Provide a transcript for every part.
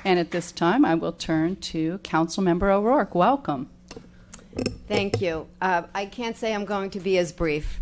And at this time, I will turn to Councilmember O'Rourke. Welcome. Thank you. I can't say I'm going to be as brief.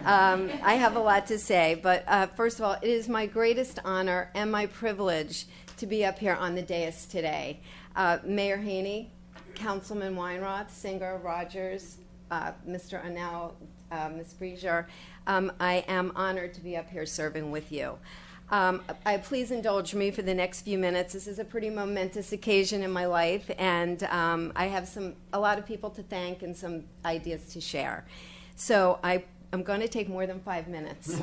I have a lot to say, but first of all, it is my greatest honor and my privilege to be up here on the dais today. Mayor Haney, Councilman Weinroth, Singer, Rogers, Mr. Annell, Ms. Frazier, I am honored to be up here serving with you. Please indulge me for the next few minutes. This is a pretty momentous occasion in my life, and I have a lot of people to thank and some ideas to share. So I'm going to take more than 5 minutes.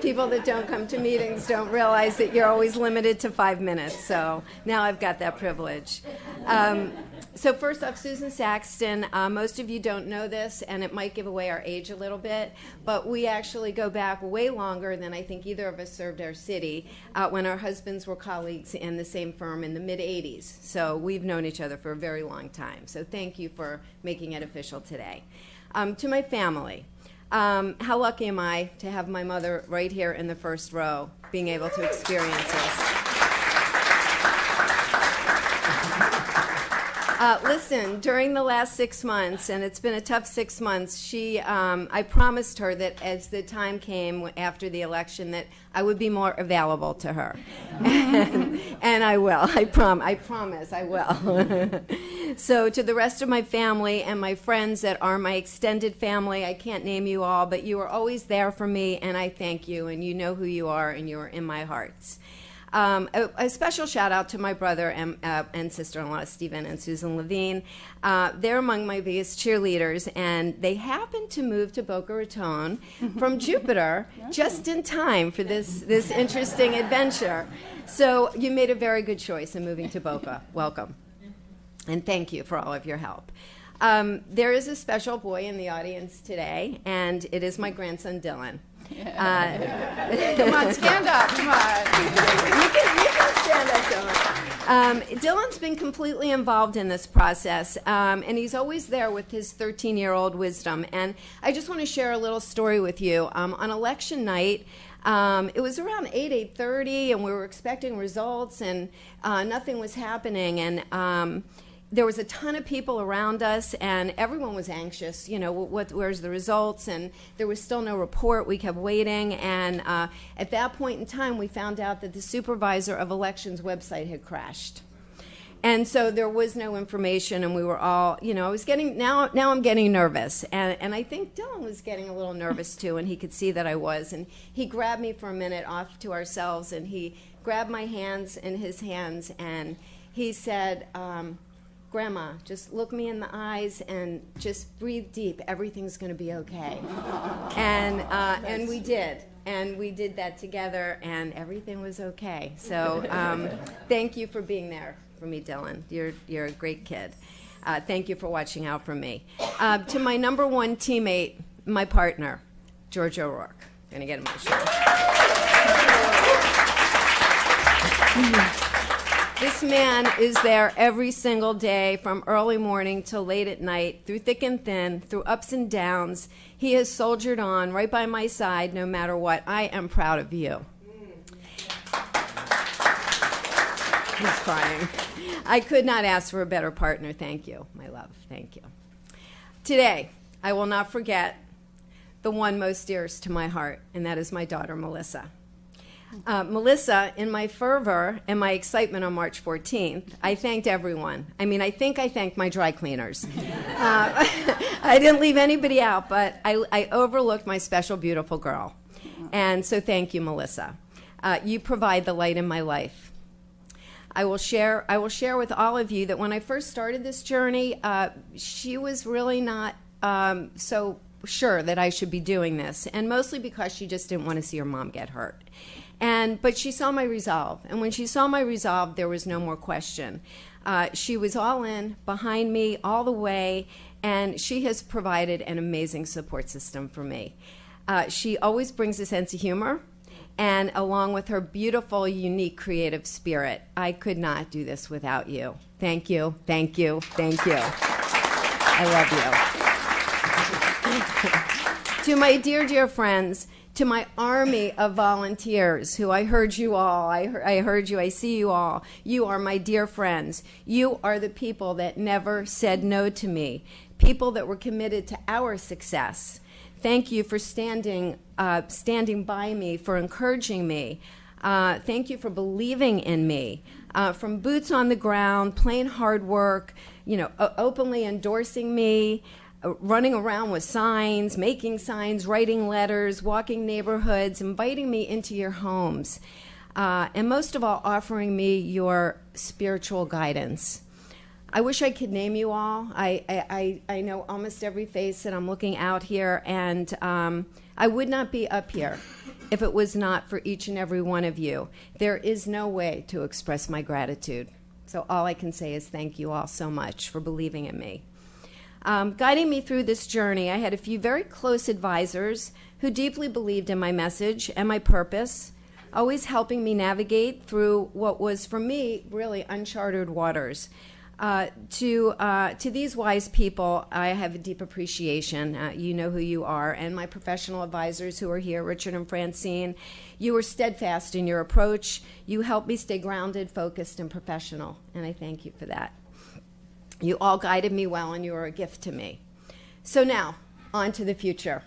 People that don't come to meetings don't realize that you're always limited to 5 minutes, so now I've got that privilege. So first off, Susan Saxton, most of you don't know this, and it might give away our age a little bit, but we actually go back way longer than I think either of us served our city when our husbands were colleagues in the same firm in the mid-'80s. So we've known each other for a very long time. So thank you for making it official today. To my family, how lucky am I to have my mother right here in the first row being able to experience this. Listen, during the last 6 months, and it's been a tough 6 months, I promised her that as the time came after the election that I would be more available to her. And I will. I promise I will. So to the rest of my family and my friends that are my extended family, I can't name you all, but you are always there for me, and I thank you, and you know who you are, and you are in my hearts. A special shout out to my brother and sister-in-law, Stephen and Susan Levine. They're among my biggest cheerleaders, and they happened to move to Boca Raton from Jupiter just in time for this interesting adventure. So you made a very good choice in moving to Boca. Welcome. And thank you for all of your help. There is a special boy in the audience today, and it is my grandson, Dylan. Come on, stand up. Come on. You can stand up, Dylan. Dylan's been completely involved in this process, and he's always there with his 13-year-old wisdom. And I just want to share a little story with you. On election night, it was around 8:30, and we were expecting results, and nothing was happening. And there was a ton of people around us, and everyone was anxious. You know, where's the results? And there was still no report. We kept waiting, and at that point in time, we found out that the supervisor of elections website had crashed. And so there was no information, and we were all, I was getting, now I'm getting nervous. And I think Dylan was getting a little nervous too, and he could see that I was. And he grabbed me for a minute off to ourselves, and he grabbed my hands in his hands, and he said, Grandma, just look me in the eyes and just breathe deep. Everything's going to be okay. And we did. And we did that together, and everything was okay. So thank you for being there for me, Dylan. You're a great kid. Thank you for watching out for me. To my number one teammate, my partner, George O'Rourke. I'm going to get emotional. This man is there every single day from early morning till late at night, through thick and thin, through ups and downs. He has soldiered on right by my side no matter what. I am proud of you. He's crying. I could not ask for a better partner. Thank you, my love. Thank you. Today, I will not forget the one most dearest to my heart, and that is my daughter, Melissa. Melissa, in my fervor and my excitement on March 14th, I thanked everyone. I think I thanked my dry cleaners. I didn't leave anybody out, but I overlooked my special, beautiful girl. And so thank you, Melissa. You provide the light in my life. I will share with all of you that when I first started this journey, she was really not so sure that I should be doing this, and mostly because she just didn't want to see her mom get hurt. But she saw my resolve, and when she saw my resolve, there was no more question. She was all in, behind me, all the way, and she has provided an amazing support system for me. She always brings a sense of humor, and along with her beautiful, unique, creative spirit, I could not do this without you. Thank you, thank you, thank you. I love you. To my dear, dear friends, To my army of volunteers who I heard you all, I heard you, I see you all. You are my dear friends. You are the people that never said no to me, people that were committed to our success. Thank you for standing by me, for encouraging me. Thank you for believing in me. From boots on the ground, plain hard work, openly endorsing me, running around with signs, making signs, writing letters, walking neighborhoods, inviting me into your homes, and most of all, offering me your spiritual guidance. I wish I could name you all. I know almost every face that I'm looking out here, and I would not be up here if it was not for each and every one of you. There is no way to express my gratitude. So all I can say is thank you all so much for believing in me. Guiding me through this journey, I had a few very close advisors who deeply believed in my message and my purpose, always helping me navigate through what was, for me, really uncharted waters. To these wise people, I have a deep appreciation. You know who you are. And my professional advisors who are here, Richard and Francine, you were steadfast in your approach. You helped me stay grounded, focused, and professional. And I thank you for that. You all guided me well, and you are a gift to me. So now, on to the future.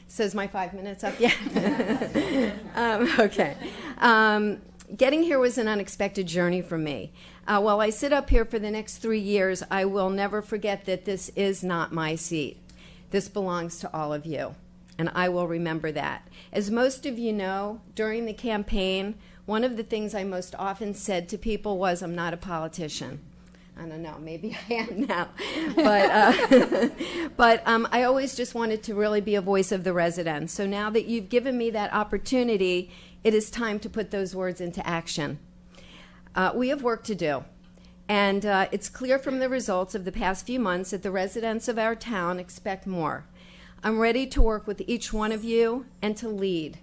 So is my 5 minutes up yet? Okay. Getting here was an unexpected journey for me. While I sit up here for the next 3 years, I will never forget that this is not my seat. This belongs to all of you, and I will remember that. As most of you know, during the campaign, one of the things I most often said to people was, I'm not a politician. I don't know, maybe I am now. But I always just wanted to really be a voice of the residents. So now that you've given me that opportunity, it is time to put those words into action. We have work to do. And it's clear from the results of the past few months that the residents of our town expect more. I'm ready to work with each one of you and to lead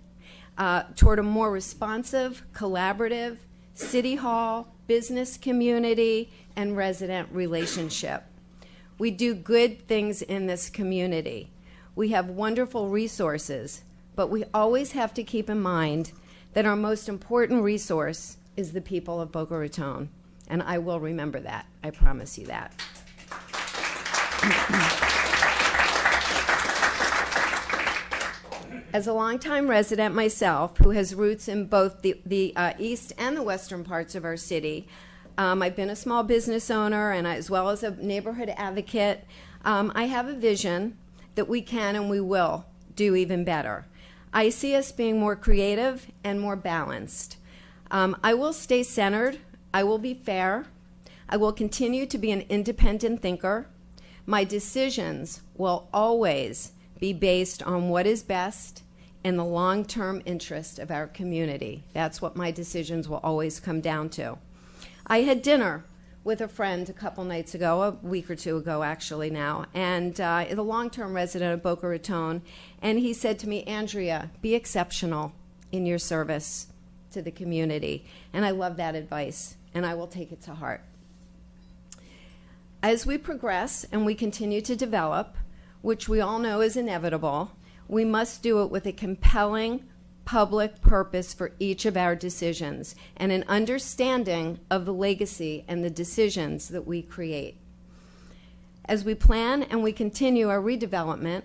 toward a more responsive, collaborative city hall, business community, and resident relationship. We do good things in this community. We have wonderful resources, but we always have to keep in mind that our most important resource is the people of Boca Raton, and I will remember that. I promise you that. As a longtime resident myself, who has roots in both the east and the western parts of our city, I've been a small business owner and as well as a neighborhood advocate. I have a vision that we can and we will do even better. I see us being more creative and more balanced. I will stay centered. I will be fair. I will continue to be an independent thinker. My decisions will always be based on what is best in the long-term interest of our community. That's what my decisions will always come down to. I had dinner with a friend a couple nights ago, a week or two ago actually now, and the long-term resident of Boca Raton, and he said to me, Andrea, be exceptional in your service to the community. And I love that advice, and I will take it to heart. As we progress and we continue to develop, which we all know is inevitable, we must do it with a compelling public purpose for each of our decisions and an understanding of the legacy and the decisions that we create. As we plan and we continue our redevelopment,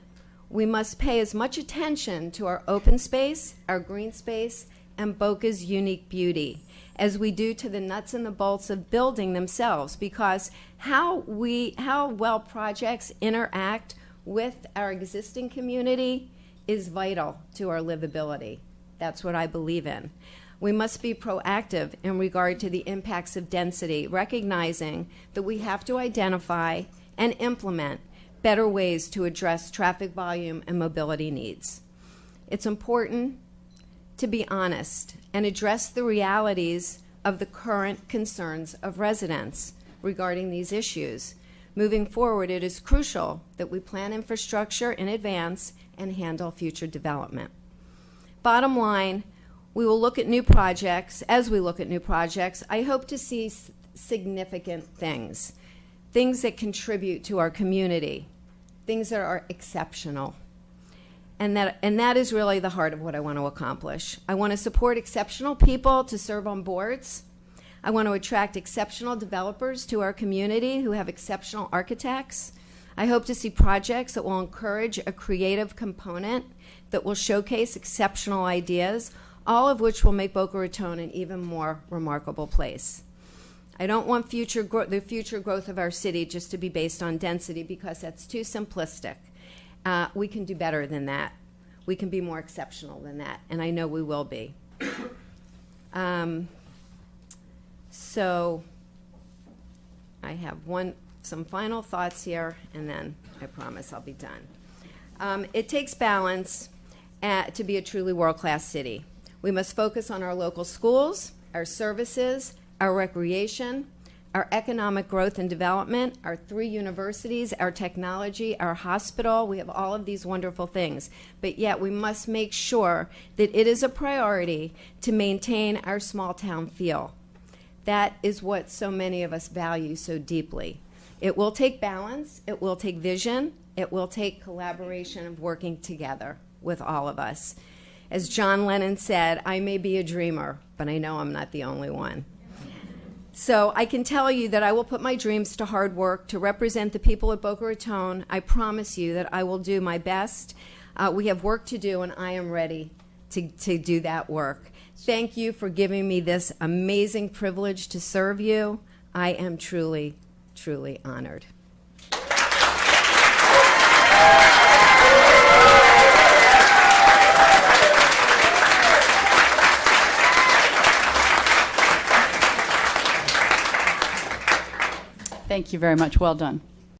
we must pay as much attention to our open space, our green space, and Boca's unique beauty as we do to the nuts and the bolts of building themselves, because how well projects interact with our existing community is vital to our livability. That's what I believe in. We must be proactive in regard to the impacts of density, recognizing that we have to identify and implement better ways to address traffic volume and mobility needs. It's important to be honest and address the realities of the current concerns of residents regarding these issues. Moving forward, it is crucial that we plan infrastructure in advance and handle future development. Bottom line, we will look at new projects. As we look at new projects, I hope to see significant things that contribute to our community, things that are exceptional. And that is really the heart of what I want to accomplish. I want to support exceptional people to serve on boards. I want to attract exceptional developers to our community who have exceptional architects. I hope to see projects that will encourage a creative component that will showcase exceptional ideas, all of which will make Boca Raton an even more remarkable place. I don't want the future growth of our city just to be based on density, because that's too simplistic. We can do better than that. We can be more exceptional than that, and I know we will be. So I have some final thoughts here, and then I promise I'll be done. It takes balance to be a truly world-class city. We must focus on our local schools, our services, our recreation, our economic growth and development, our 3 universities, our technology, our hospital. We have all of these wonderful things. But yet we must make sure that it is a priority to maintain our small town feel. That is what so many of us value so deeply. It will take balance, it will take vision, it will take collaboration of working together with all of us. As John Lennon said, I may be a dreamer, but I know I'm not the only one. So I can tell you that I will put my dreams to hard work to represent the people at Boca Raton. I promise you that I will do my best. We have work to do, and I am ready to do that work. Thank you for giving me this amazing privilege to serve you. I am truly, truly honored. Thank you very much. Well done.